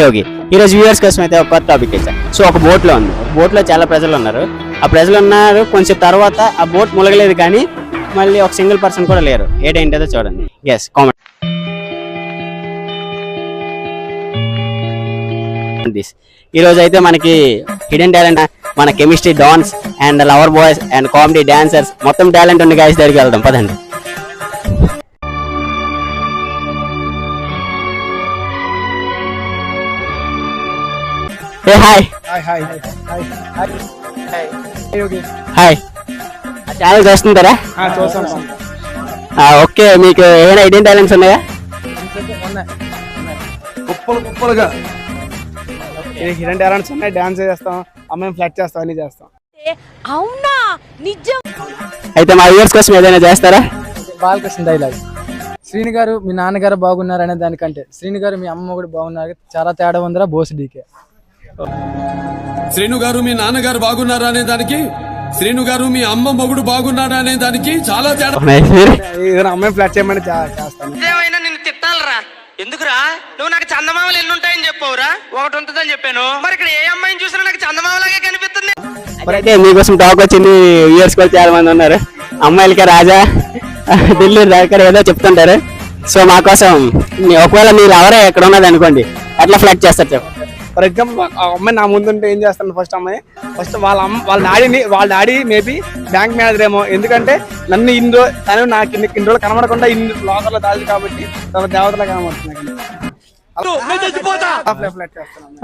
యోగి. ఈరోజు వ్యూవర్స్ కోసం అయితే ఒక కొత్త టాపిక్ ఇచ్చాను. సో ఒక బోట్లో ఉంది. బోట్లో చాలా ప్రజలు ఉన్నారు. ఆ ప్రజలు ఉన్నారు, కొంచెం తర్వాత ఆ బోట్ ములగలేదు, కానీ మళ్ళీ ఒక సింగిల్ పర్సన్ కూడా లేరు. ఏంటో చూడండి. Yes, comment this. ఈరోజు అయితే మనకి హిడెన్ టాలెంట్, మన chemistry dance and lover boys and comedy dancers, మొత్తం టాలెంట్ ఉన్న గైస్ దగ్గరికి వెళ్దాం పదండి. హాయ్ హాయ్, ఛానల్ చూస్తుంటారా? ఓకే, మీకు ఏమైనా ఐడెంటి టాలెంట్స్ ఉన్నాయా? కుప్పలుగా హిడెన్ టాలెంట్స్ ఉన్నాయి. డాన్స్ చేస్తాం, అమ్మాయిని ఫ్లట్ చేస్తాం, అన్ని చేస్తాం. అవునా నిజం? అయితే మా వ్యూవర్స్ కోసం ఏదైనా చేస్తారా? బాలకృష్ణ డైలాగ్, శ్రీని గారు మీ నాన్నగారు బాగున్నారు అనే దానికంటే శ్రీని గారు మీ అమ్మ కూడా బాగున్నారు, చాలా తేడా ఉందిరా బోస్ డీకే. శ్రీను గారు మీ నాన్నగారు బాగున్నారా అనే దానికి, శ్రీను గారు మీ అమ్మ మొగుడు బాగున్నారా అనే దానికి చాలా తేడా. ఏదైనా అమ్మాయిని ఫ్లట్ చేయమని చేస్తాను. ఏమైనా నిన్ను తిట్టాలరా? ఎందుకురా? నువ్వు నాకు చందమామలు ఎన్ని ఉంటాయని చెప్పవురా? ఒకటి ఉంటుందని చెప్పాను. మరి ఇక్కడ ఏ అమ్మాయిని చూసినా నాకు చందమామలాగే కనిపిస్తుంది. అయితే మీకోసం టాక్ వచ్చింది. వ్యూవర్స్ కూడా చాలా మంది ఉన్నారు. అమ్మాయిలకి రాజా, ఢిల్లీ దగ్గర ఏదో చెప్తుంటారు. సో మా కోసం ఒకవేళ మీరు ఎవరే ఎక్కడ ఉన్నది అనుకోండి, ఎట్లా ఫ్లట్ చేస్తారు చెప్పు. ఫర్ ఎగ్జాంపుల్ ఆ అమ్మాయి నా ముందుంటే ఏం చేస్తాను? ఫస్ట్ వాళ్ళ డాడీ మేబీ బ్యాంక్ మేనేజర్ ఏమో. ఎందుకంటే నన్ను తను నాకు ఇన్ని రోజులు కనబడకుండా ఇన్ని లోకల్లో దాది కాబట్టి తన దేవతలా కనబడుతుంది.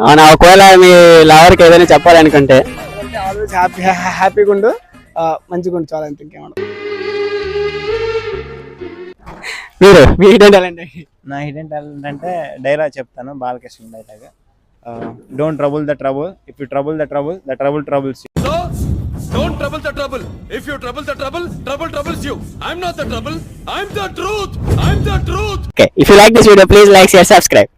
అవునా? ఒకవేళ మీ లవర్కి ఏదైనా చెప్పాలనుకుంటే ఆల్వేస్ హ్యాపీగా ఉండు, మంచిగా ఉండు, చాలా ఇంకేమన్నా. మీరు మీ హిడెన్ టాలెంట్? నా హిడెన్ టాలెంట్ అంటే డైలాగ్ చెప్తాను, Balakrishna dialogue. Don't trouble the trouble, if you trouble the trouble, the trouble troubles you. So, don't trouble the trouble. If you trouble the trouble, trouble troubles you. I'm not the trouble. I'm the truth. I'm the truth. Okay, if you like this video, please like, share, subscribe.